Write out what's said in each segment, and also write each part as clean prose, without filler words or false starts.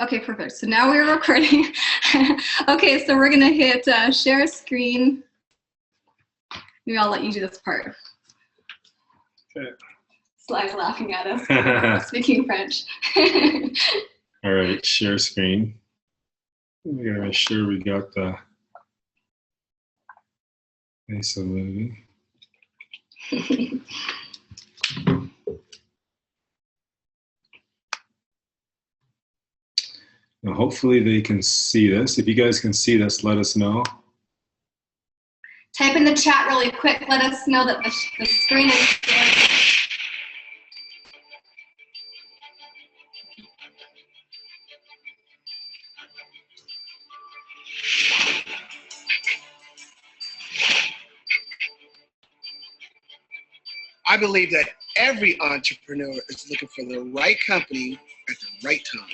Okay, perfect. So now we're recording. Okay, so we're gonna hit share screen. Maybe I'll let you do this part. Okay. Sly's laughing at us, speaking French. All right, share screen. We gotta make sure we got the ISO moving. Now, hopefully they can see this. If you guys can see this, let us know. Type in the chat really quick. Let us know that the screen is shared. I believe that every entrepreneur is looking for the right company at the right time.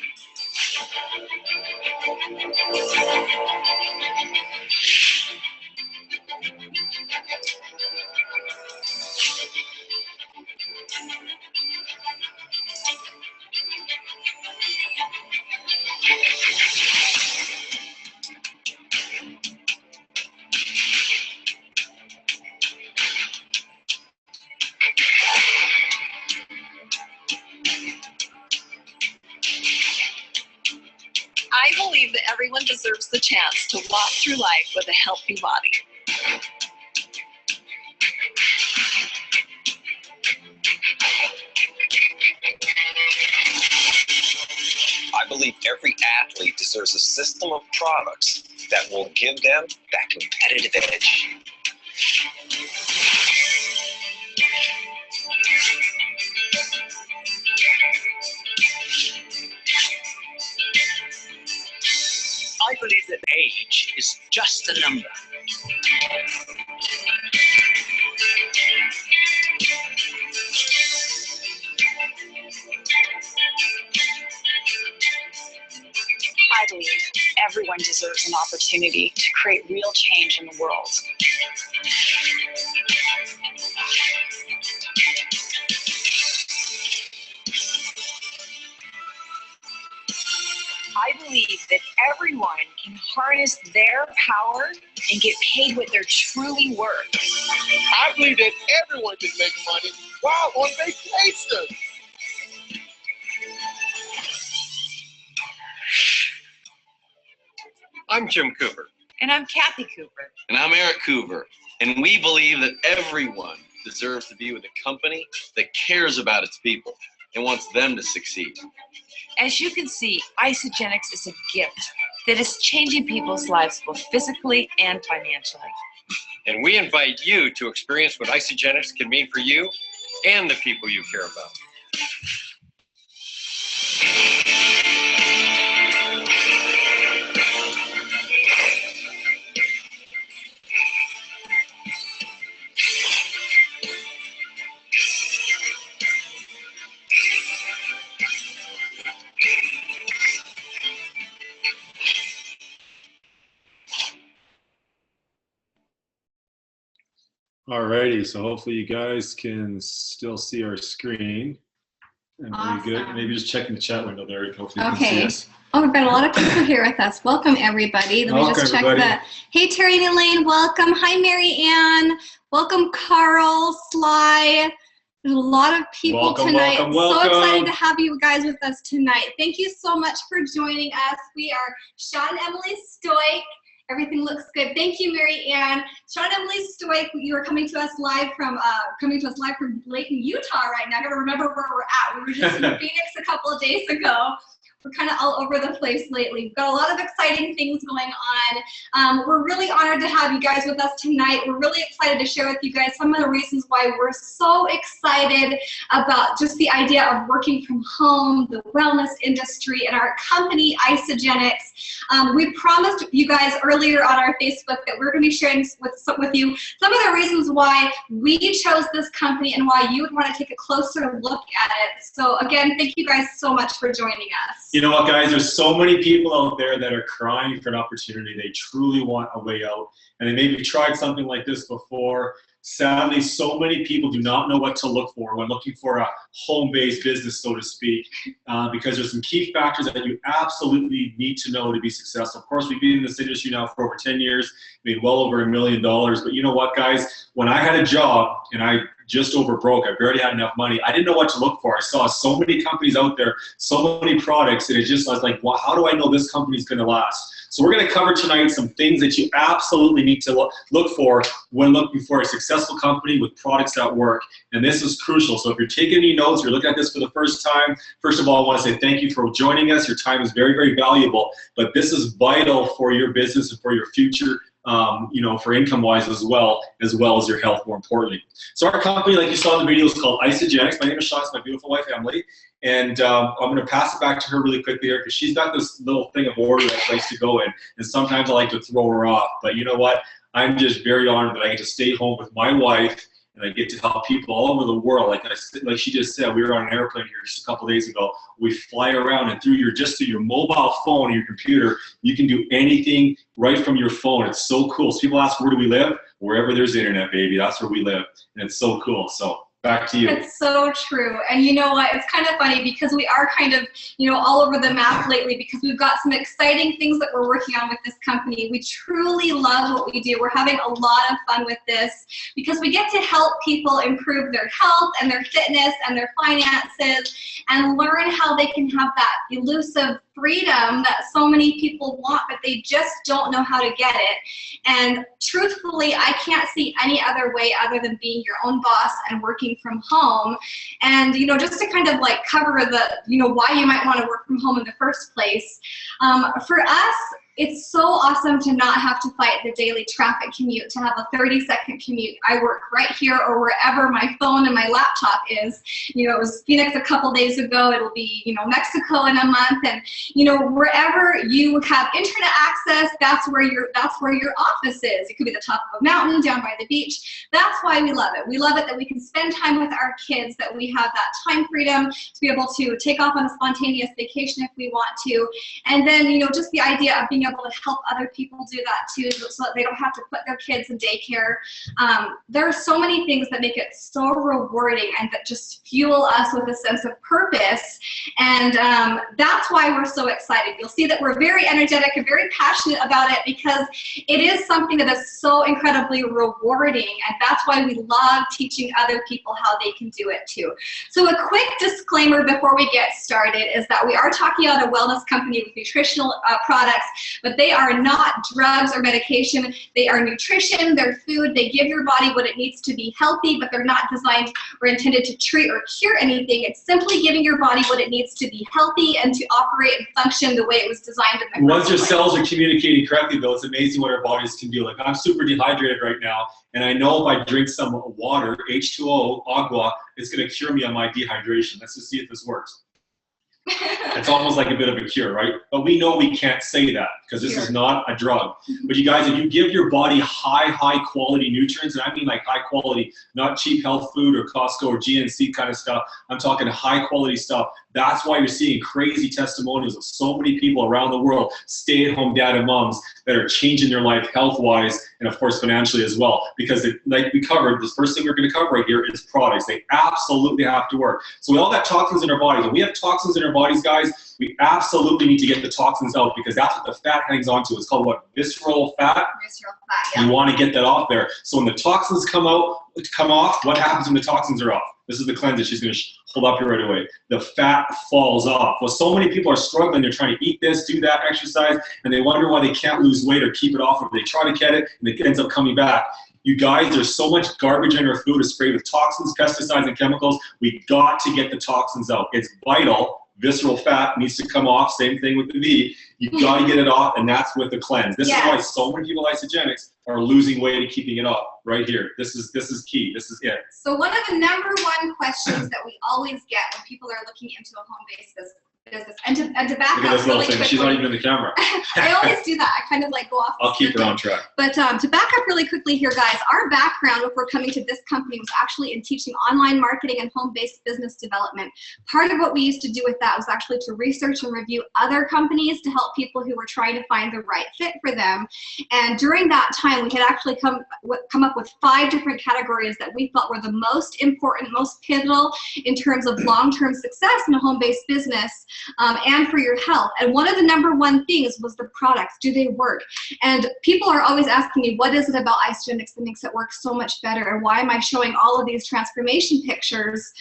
I believe that everyone deserves the chance to walk through life with a healthy body. I believe every athlete deserves a system of products that will give them that competitive edge. I believe that age is just a number. I believe everyone deserves an opportunity to create real change in the world. I believe that everyone can harness their power and get paid what they're truly worth. I believe that everyone can make money while on vacation. I'm Jim Cooper. And I'm Kathy Cooper. And I'm Eric Cooper. And we believe that everyone deserves to be with a company that cares about its people and wants them to succeed. As you can see, Isagenix is a gift that is changing people's lives both physically and financially. And we invite you to experience what Isagenix can mean for you and the people you care about. Alrighty, so hopefully you guys can still see our screen. And Awesome. very good. Maybe just checking the chat window there. Hopefully you can see us. Oh, we've got a lot of people here with us. Welcome, everybody. Let me just check that. Hey, Terry and Elaine, welcome. Hi, Mary Ann. Welcome, Carl, Sly. There's a lot of people tonight. Welcome. So excited to have you guys with us tonight. Thank you so much for joining us. We are Shawn and Emily Stoik. Everything looks good. Thank you, Mary Ann. Shawn and Emily Stoik, you are coming to us live from Layton, Utah right now. I gotta remember where we're at. We were just in Phoenix a couple of days ago. We're kind of all over the place lately. We've got a lot of exciting things going on. We're really honored to have you guys with us tonight. We're really excited to share with you guys some of the reasons why we're so excited about just the idea of working from home, the wellness industry, and our company, Isagenix. We promised you guys earlier on our Facebook that we're going to be sharing with you some of the reasons why we chose this company and why you would want to take a closer look at it. So again, thank you guys so much for joining us. You know what, guys? There's so many people out there that are crying for an opportunity. They truly want a way out. And they maybe tried something like this before. Sadly, so many people do not know what to look for when looking for a home-based business, so to speak, because there's some key factors that you absolutely need to know to be successful. Of course, we've been in this industry now for over 10 years, made well over $1 million. But you know what, guys? When I had a job and I just over broke, I barely had enough money, I didn't know what to look for. I saw so many companies out there, so many products, and I was like, well, how do I know this company's going to last? So we're going to cover tonight some things that you absolutely need to look for when looking for a successful company with products that work. And this is crucial. So if you're taking any notes, you're looking at this for the first time, first of all, I want to say thank you for joining us. Your time is very, very valuable, but this is vital for your business and for your future, for income-wise as well as your health, more importantly. So our company, like you saw in the video, is called Isagenix. My name is Shawn, it's my beautiful wife, Emily. And I'm going to pass it back to her really quickly here because she's got this little thing of order that likes to go in. And sometimes I like to throw her off. But you know what? I'm just very honored that I get to stay home with my wife and I get to help people all over the world. Like she just said, we were on an airplane here just a couple days ago. We fly around, and through your mobile phone and your computer, you can do anything right from your phone. It's so cool. So people ask, where do we live? Wherever there's internet, baby. That's where we live. And it's so cool. So back to you. It's so true. And you know what? It's kind of funny because we are kind of, all over the map lately because we've got some exciting things that we're working on with this company. We truly love what we do. We're having a lot of fun with this because we get to help people improve their health and their fitness and their finances and learn how they can have that elusive freedom that so many people want, but they just don't know how to get it. And truthfully, I can't see any other way other than being your own boss and working from home. And, just to kind of like cover the, why you might want to work from home in the first place. For us, it's so awesome to not have to fight the daily traffic commute, to have a 30-second commute. I work right here or wherever my phone and my laptop is. It was Phoenix a couple days ago. It'll be, Mexico in a month. And, wherever you have internet access, that's where your office is. It could be the top of a mountain, down by the beach. That's why we love it. We love it that we can spend time with our kids, that we have that time freedom to be able to take off on a spontaneous vacation if we want to. And then, just the idea of being able to help other people do that too, so that they don't have to put their kids in daycare. There are so many things that make it so rewarding and that just fuel us with a sense of purpose. And that's why we're so excited. You'll see that we're very energetic and very passionate about it because it is something that is so incredibly rewarding. And that's why we love teaching other people how they can do it too. So a quick disclaimer before we get started is that we are talking about a wellness company with nutritional products, but they are not drugs or medication. They are nutrition, they're food. They give your body what it needs to be healthy, but they're not designed or intended to treat or cure anything. It's simply giving your body what it needs to be healthy and to operate and function the way it was designed in the first place. Once your cells are communicating correctly, though, it's amazing what our bodies can do. Like, I'm super dehydrated right now, and I know if I drink some water, H2O, agua, it's going to cure me on my dehydration. Let's just see if this works. It's almost like a bit of a cure, right? But we know we can't say that because this is not a drug. But you guys, if you give your body high quality nutrients, and I mean like high quality, not cheap health food or Costco or GNC kind of stuff, I'm talking high quality stuff. That's why you're seeing crazy testimonials of so many people around the world, stay-at-home dad and moms, that are changing their life health-wise and, of course, financially as well. Because, like we covered, the first thing we're going to cover right here is products. They absolutely have to work. So we all got toxins in our bodies. When we have toxins in our bodies, guys, we absolutely need to get the toxins out because that's what the fat hangs onto. It's called what? Visceral fat? Visceral fat, yeah. You want to get that off there. So when the toxins come off, what happens when the toxins are off? This is the cleanse that she's going to hold up here right away. The fat falls off. Well, so many people are struggling. They're trying to eat this, do that, exercise, and they wonder why they can't lose weight or keep it off, or they try to get it, and it ends up coming back. You guys, there's so much garbage in our food. It's sprayed with toxins, pesticides, and chemicals. We got to get the toxins out. It's vital. Visceral fat needs to come off. Same thing with the V. You got to get it off, and that's with the cleanse. This is why so many people Isagenix are losing weight and keeping it off right here. This is key. This is it. So one of the #1 questions that we always get when people are looking into a home-based business. And to back Look at up this little really thing. quickly. She's not even in the camera. I always do that. I kind of like go off. I'll keep her on track. But to back up really quickly here, guys, our background before coming to this company was actually in teaching online marketing and home-based business development. Part of what we used to do with that was actually to research and review other companies to help people who were trying to find the right fit for them. And during that time, we had actually come up with 5 different categories that we felt were the most important, most pivotal in terms of long-term success in a home-based business and for your health. And one of the #1 things was the products. Do they work? And people are always asking me, what is it about Isagenix that makes it work so much better? And why am I showing all of these transformation pictures,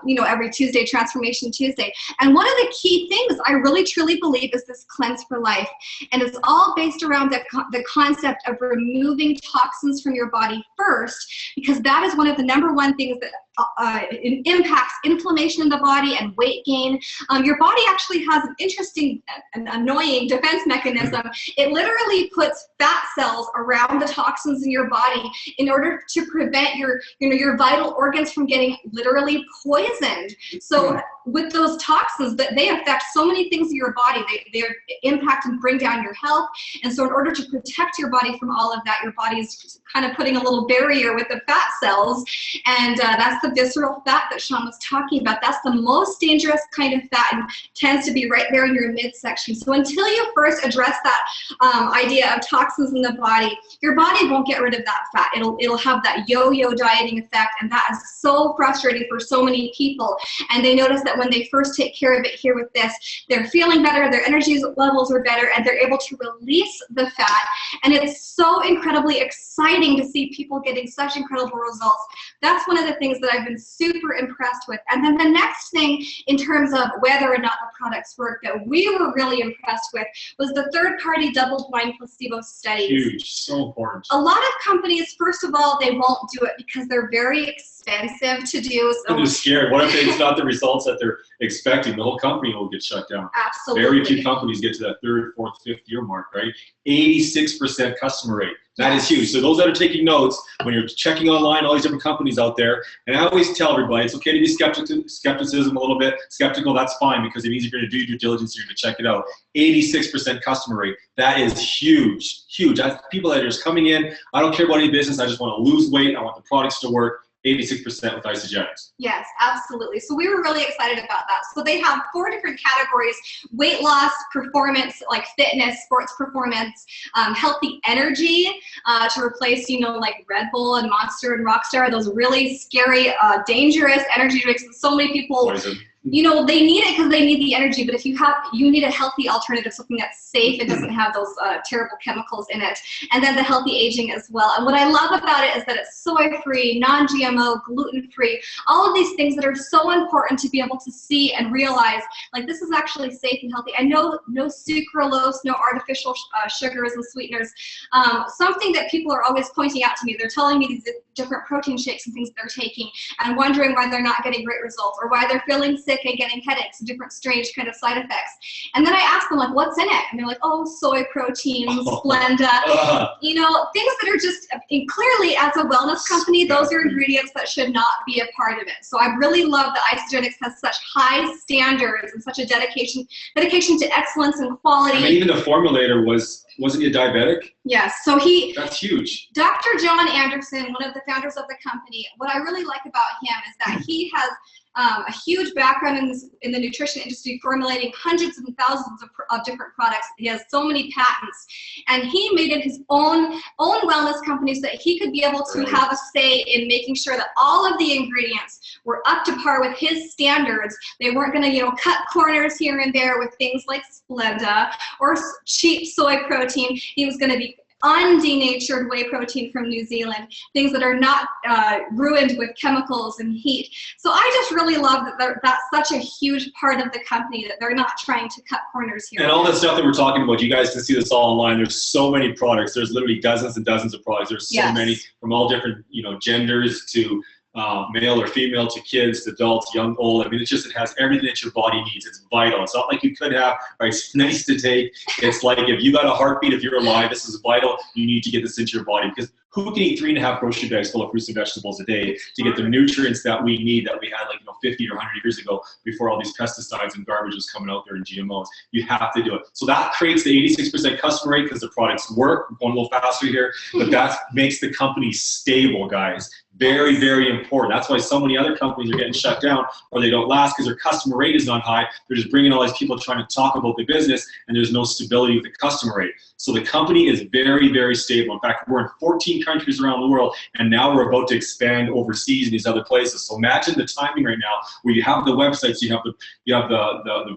you know, every Tuesday, Transformation Tuesday? And one of the key things I really truly believe is this cleanse for life. And it's all based around the concept of removing toxins from your body first, because that is one of the #1 things that it impacts inflammation in the body and weight gain. Your body actually has an interesting and annoying defense mechanism. It literally puts fat cells around the toxins in your body in order to prevent your vital organs from getting literally poisoned. So with those toxins, that they affect so many things in your body. They impact and bring down your health. And so in order to protect your body from all of that, your body is kind of putting a little barrier with the fat cells. And that's the visceral fat that Shawn was talking about. That's the most dangerous kind of fat and tends to be right there in your midsection. So until you first address that idea of toxins in the body, your body won't get rid of that fat. It'll have that yo-yo dieting effect, and that is so frustrating for so many people. And they notice that when they first take care of it here with this, they're feeling better, their energy levels are better, and they're able to release the fat. And it's so incredibly exciting to see people getting such incredible results. That's one of the things that I've been super impressed with. And then the next thing in terms of whether or not the products work that we were really impressed with was the third-party double-blind placebo studies. Huge, so important. A lot of companies, first of all, they won't do it because they're very expensive to do. So They're scared. What if it's not the results that they're expecting? The whole company will get shut down. Absolutely. Very few companies get to that 3rd, 4th, 5th year mark, right? 86% customer rate. That is huge. So those that are taking notes, when you're checking online, all these different companies out there, and I always tell everybody, it's okay to be skepticism a little bit. Skeptical, that's fine, because it means you're going to do your due diligence, you're going to check it out. 86% customer rate. That is huge, huge. People that are just coming in, I don't care about any business, I just want to lose weight, I want the products to work. 86% with Isagenix. Yes, absolutely. So we were really excited about that. So they have 4 different categories: weight loss, performance, like fitness, sports performance, healthy energy, to replace, like Red Bull and Monster and Rockstar, those really scary, dangerous energy drinks that so many people, Poison. They need it because they need the energy, but if you need a healthy alternative, something that's safe, it doesn't have those terrible chemicals in it. And then the healthy aging as well. And what I love about it is that it's soy-free, non-GMO, gluten-free, all of these things that are so important to be able to see and realize, like, this is actually safe and healthy. I know no sucralose, no artificial sugars and sweeteners. Something that people are always pointing out to me, they're telling me these different protein shakes and things they're taking and wondering why they're not getting great results or why they're feeling sick and getting headaches and different strange kind of side effects. And then I ask them, like, what's in it? And they're like, oh, soy proteins, Splenda, things that are just, clearly as a wellness company, those are ingredients that should not be a part of it. So I really love that Isagenix has such high standards and such a dedication to excellence and quality. I mean, even the formulator wasn't he a diabetic? Yes, so that's huge. Dr. John Anderson, one of the founders of the company, what I really like about him is that he has a huge background in the nutrition industry, formulating hundreds and thousands of different products. He has so many patents, and he made it his own wellness company so that he could be able to have a say in making sure that all of the ingredients were up to par with his standards. They weren't going to, cut corners here and there with things like Splenda or cheap soy protein. He was going to be undenatured whey protein from New Zealand, things that are not ruined with chemicals and heat. So I just really love that that's such a huge part of the company, that they're not trying to cut corners here. And all the stuff that we're talking about, you guys can see this all online. There's so many products. There's literally dozens and dozens of products. There's so many from all different, genders to male or female, to kids, to adults, young, old. I mean, it has everything that your body needs. It's vital. It's not like you could have, right? It's nice to take. It's like if you got a heartbeat, if you're alive, this is vital. You need to get this into your body, because who can eat 3.5 grocery bags full of fruits and vegetables a day to get the nutrients that we need, that we had 50 or 100 years ago, before all these pesticides and garbage was coming out there and GMOs? You have to do it. So that creates the 86% customer rate, because the products work. I'm going a little faster here, but that makes the company stable, guys. Very, very important. That's why so many other companies are getting shut down, or they don't last, because their customer rate is not high. They're just bringing all these people trying to talk about the business, and there's no stability with the customer rate. So the company is very, very stable. In fact, we're in 14 countries around the world, and now we're about to expand overseas in these other places. So imagine the timing right now, where you have the websites, you have the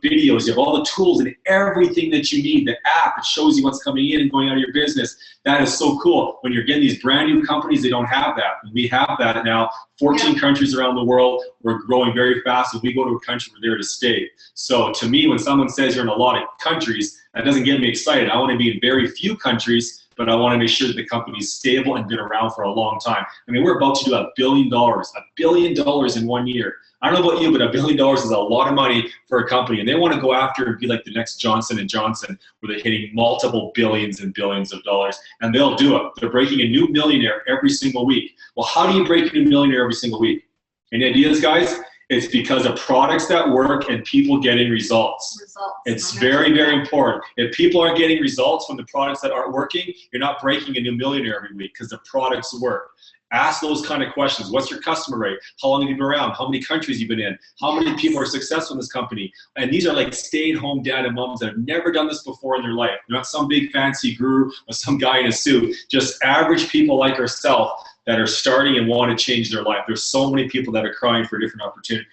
videos, you have all the tools and everything that you need. The app, it shows you what's coming in and going out of your business. That is so cool. When you're getting these brand new companies, they don't have that. We have that now. 14 countries around the world. We're growing very fast. If we go to a country, we're there to stay. So to me, when someone says you're in a lot of countries, that doesn't get me excited. I want to be in very few countries, but I want to make sure that the company's stable and been around for a long time. I mean, we're about to do $1 billion. $1 billion in 1 year. I don't know about you, but $1 billion is a lot of money for a company, and they want to go after and be like the next Johnson & Johnson, where they're hitting multiple billions and billions of dollars, and they'll do it. They're breaking a new millionaire every single week. Well, how do you break a new millionaire every single week? Any ideas, guys? It's because of products that work and people getting results. It's very, very important. If people aren't getting results from the products that aren't working, you're not breaking a new millionaire every week, because the products work. Ask those kind of questions. What's your customer rate? How long have you been around? How many countries you've been in? How many people are successful in this company? And these are like stay-at-home dad and moms that have never done this before in their life. They're not some big fancy guru or some guy in a suit. Just average people like ourselves that are starting and want to change their life. There's so many people that are crying for different opportunities,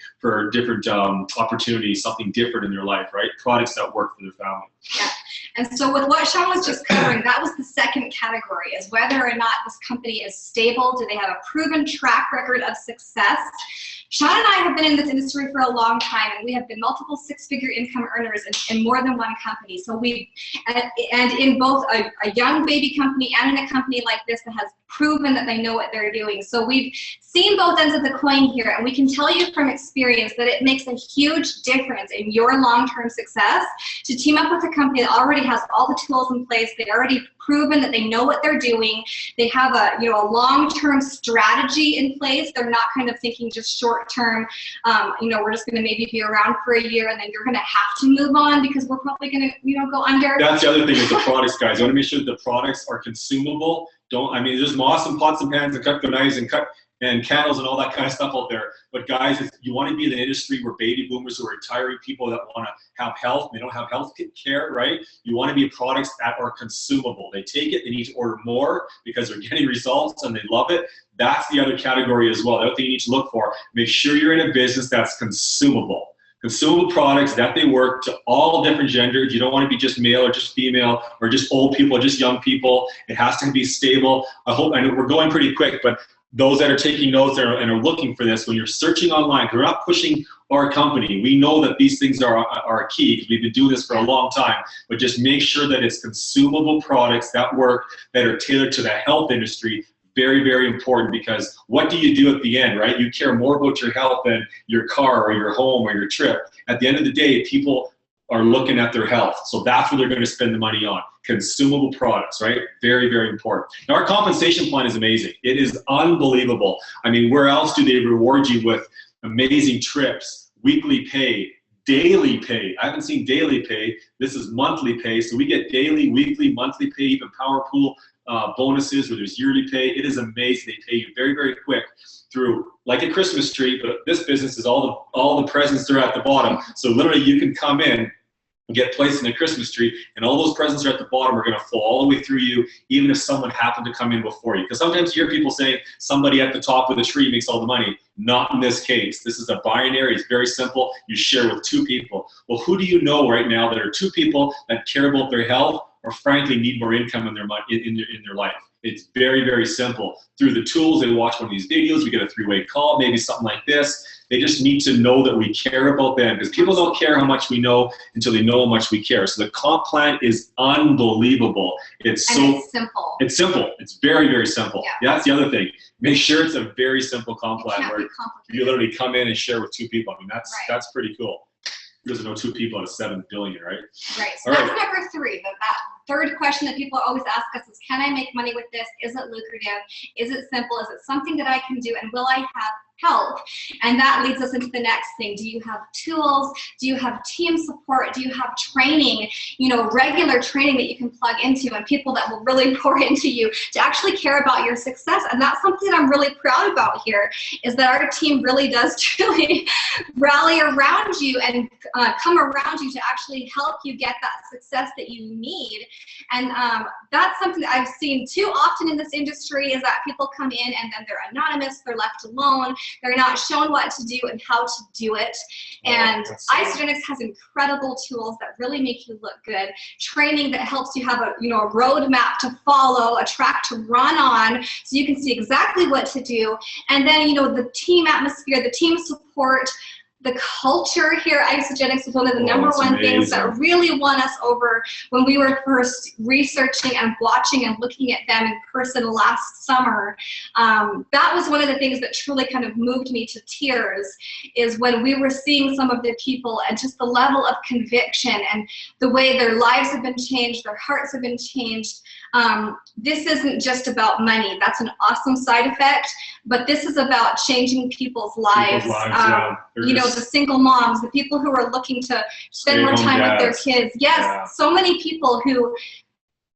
something different in their life, right? Products that work for their family. Yeah. And so with what Shawn was just covering, that was the second category, is whether or not this company is stable. Do they have a proven track record of success? Shawn and I have been in this industry for a long time, and we have been multiple six-figure income earners in more than one company. So and in both a young baby company and in a company like this that has proven that they know what they're doing. So we've seen both ends of the coin here, and we can tell you from experience that it makes a huge difference in your long-term success to team up with a company that already has all the tools in place. They've already proven that they know what they're doing. They have a long-term strategy in place. They're not kind of thinking just short-term, we're just going to maybe be around for a year and then you're going to have to move on because we're probably going to go under. That's the other thing is the products, guys. You want to make sure that the products are consumable. There's awesome pots and pans and cutco knives and candles and all that kind of stuff out there. But guys, if you want to be in an industry where baby boomers who are retiring people that want to have health, they don't have health care, right? You want to be products that are consumable. They take it, they need to order more because they're getting results and they love it. That's the other category as well. The other thing you need to look for, make sure you're in a business that's consumable. Consumable products, that they work to all different genders. You don't want to be just male or just female or just old people or just young people. It has to be stable. I know we're going pretty quick, but those that are taking notes and are looking for this, when you're searching online, because we're not pushing our company. We know that these things are key because we've been doing this for a long time, but just make sure that it's consumable products that work, that are tailored to the health industry. Very, very important, because what do you do at the end, right? You care more about your health than your car or your home or your trip. At the end of the day, people are looking at their health. So that's what they're going to spend the money on. Consumable products, right? Very, very important. Now, our compensation plan is amazing. It is unbelievable. I mean, where else do they reward you with amazing trips, weekly pay, daily pay? I haven't seen daily pay. This is monthly pay. So we get daily, weekly, monthly pay, even Power Pool bonuses where there's yearly pay. It is amazing. They pay you very, very quick through like a Christmas tree, but this business is all the presents are at the bottom. So literally you can come in and get placed in a Christmas tree, and all those presents are at the bottom are going to flow all the way through you, even if someone happened to come in before you. Because sometimes you hear people saying somebody at the top of the tree makes all the money. Not in this case. This is a binary. It's very simple. You share with two people. Well, who do you know right now that are two people that care about their health or frankly need more income in their life? It's very, very simple. Through the tools, they watch one of these videos, we get a 3-way call, maybe something like this. They just need to know that we care about them, because people don't care how much we know until they know how much we care. So the comp plan is unbelievable. It's simple. It's simple. It's very, very simple. Yeah. That's the other thing. Make sure it's a very simple comp plan where you literally come in and share with 2 people. I mean, that's pretty cool. Who doesn't know 2 people out of 7 billion, right? Right. So that's number 3. That third question that people always ask us is, can I make money with this? Is it lucrative? Is it simple? Is it something that I can do? And will I have help? And that leads us into the next thing. Do you have tools? Do you have team support? Do you have training, regular training that you can plug into, and people that will really pour into you to actually care about your success? And that's something that I'm really proud about here, is that our team really does truly rally around you and come around you to actually help you get that success that you need. And that's something that I've seen too often in this industry, is that people come in and then they're anonymous, they're left alone, they're not shown what to do and how to do it. And Isagenix has incredible tools that really make you look good, training that helps you have a roadmap to follow, a track to run on, so you can see exactly what to do. And then the team atmosphere, the team support, the culture here at Isagenix was one of the number one things that really won us over when we were first researching and watching and looking at them in person last summer. That was one of the things that truly kind of moved me to tears, is when we were seeing some of the people and just the level of conviction and the way their lives have been changed, their hearts have been changed. This isn't just about money. That's an awesome side effect, but this is about changing people's lives. The single moms, the people who are looking to spend more time with their kids. Yes, so many people who,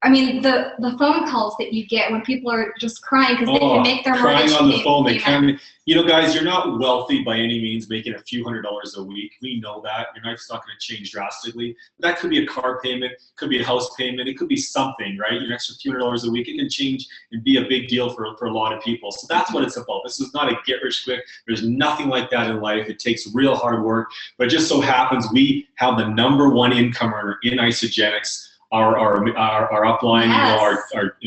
the phone calls that you get when people are just crying because they can make their mortgage crying on the payment. phone. They can't. Guys, you're not wealthy by any means, making a few $100s a week. We know that. Your life's not going to change drastically. That could be a car payment, could be a house payment, it could be something, right? Your extra few $100s a week, it can change and be a big deal for a lot of people. So that's what it's about. This is not a get rich quick. There's nothing like that in life. It takes real hard work. But it just so happens we have the #1 income earner in Isagenix. Our upline,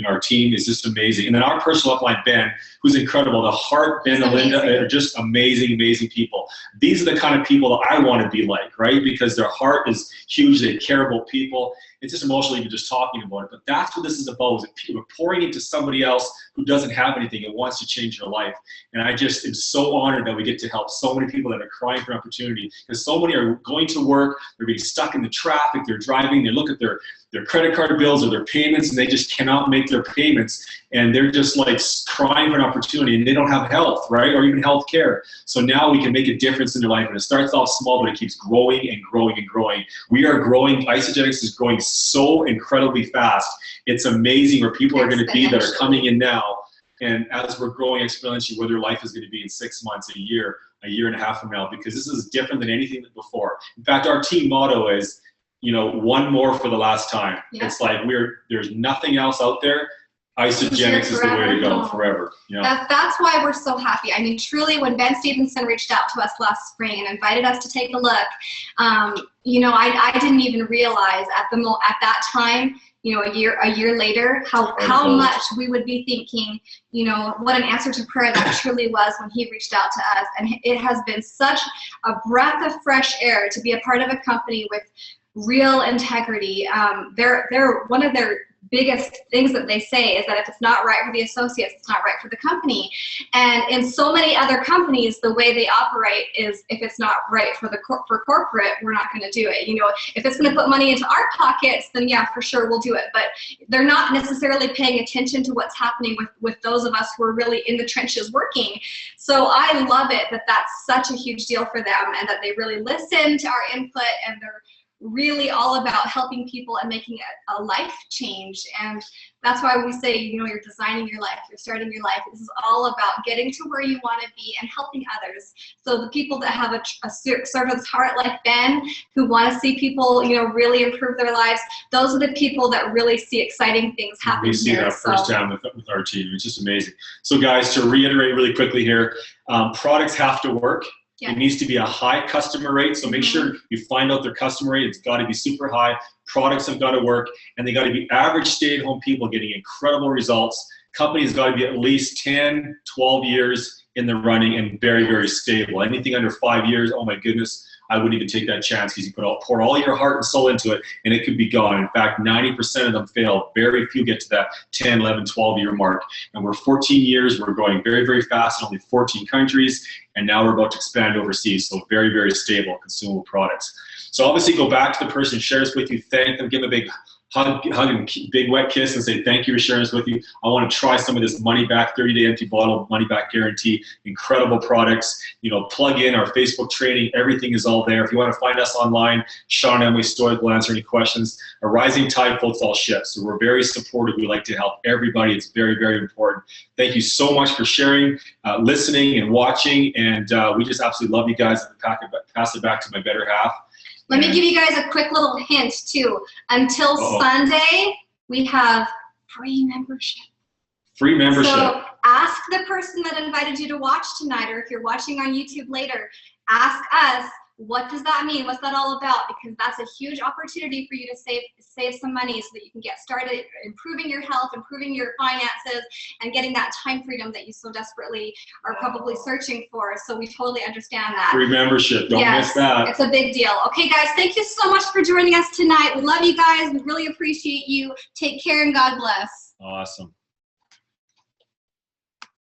our team is just amazing. And then our personal upline, Ben, who's incredible. The Heart, Ben and Linda are just amazing, amazing people. These are the kind of people that I want to be like, right? Because their heart is huge. They care about people. It's just emotional even just talking about it. But that's what this is about, is we're pouring into somebody else who doesn't have anything and wants to change their life. And I just am so honored that we get to help so many people that are crying for an opportunity, because so many are going to work, they're being stuck in the traffic, they're driving, they look at their credit card bills or their payments, and they just cannot make their payments, and they're just like crying for an opportunity, and they don't have health, right, or even health care. So now we can make a difference in their life, and it starts off small, but it keeps growing and growing and growing. We are growing. Isagenix is growing so incredibly fast. It's amazing where people are going to be that are coming in now, and as we're growing exponentially, where their life is going to be in 6 months, a year and a half from now, because this is different than anything before. In fact, our team motto is, one more for the last time. Yeah. It's like there's nothing else out there. Isagenix is the way to go forever. That's why we're so happy. Truly, when Ben Stevenson reached out to us last spring and invited us to take a look, I didn't even realize at that time, a year later, how much we would be thinking, what an answer to prayer that truly was when he reached out to us. And it has been such a breath of fresh air to be a part of a company with real integrity. They're one of their biggest things that they say is that if it's not right for the associates, it's not right for the company. And in so many other companies, the way they operate is, if it's not right for corporate, we're not going to do it. If it's going to put money into our pockets, then yeah, for sure we'll do it. But they're not necessarily paying attention to what's happening with those of us who are really in the trenches working. So I love it that that's such a huge deal for them, and that they really listen to our input, and they're really all about helping people and making a life change. And that's why we say, you're designing your life, you're starting your life. This is all about getting to where you want to be and helping others. So the people that have a service heart like Ben, who want to see people, really improve their lives, those are the people that really see exciting things happening. We see that firsthand with our team. It's just amazing. So guys, to reiterate really quickly here, products have to work. Yeah. It needs to be a high customer rate, so make sure you find out their customer rate. It's got to be super high. Products have got to work, and they got to be average stay-at-home people getting incredible results. company's got to be at least 10, 12 years in the running and very, very stable. Anything under 5 years, oh my goodness, I wouldn't even take that chance because you pour all your heart and soul into it and it could be gone. In fact, 90% of them fail. Very few get to that 10, 11, 12-year mark. And we're 14 years. We're going very, very fast in only 14 countries. And now we're about to expand overseas. So very, very stable consumable products. So obviously go back to the person who shares with you, thank them, give them a big hug and big wet kiss and say thank you for sharing this with you. I want to try some of this money back, 30-day empty bottle, money back guarantee, incredible products. You know, plug in our Facebook training. Everything is all there. If you want to find us online, Shawn and Emily Stoik will answer any questions. A rising tide floats all ships. So we're very supportive. We like to help everybody. It's very, very important. Thank you so much for sharing, listening, and watching. And we just absolutely love you guys. Pass it back to my better half. Let me give you guys a quick little hint too. Until Sunday, we have free membership. Free membership. So ask the person that invited you to watch tonight, or if you're watching on YouTube later, ask us, what does that mean? What's that all about? Because that's a huge opportunity for you to save some money so that you can get started improving your health, improving your finances, and getting that time freedom that you so desperately are probably searching for. So we totally understand that. Free membership. Don't miss that. It's a big deal. Okay, guys, thank you so much for joining us tonight. We love you guys. We really appreciate you. Take care and God bless. Awesome.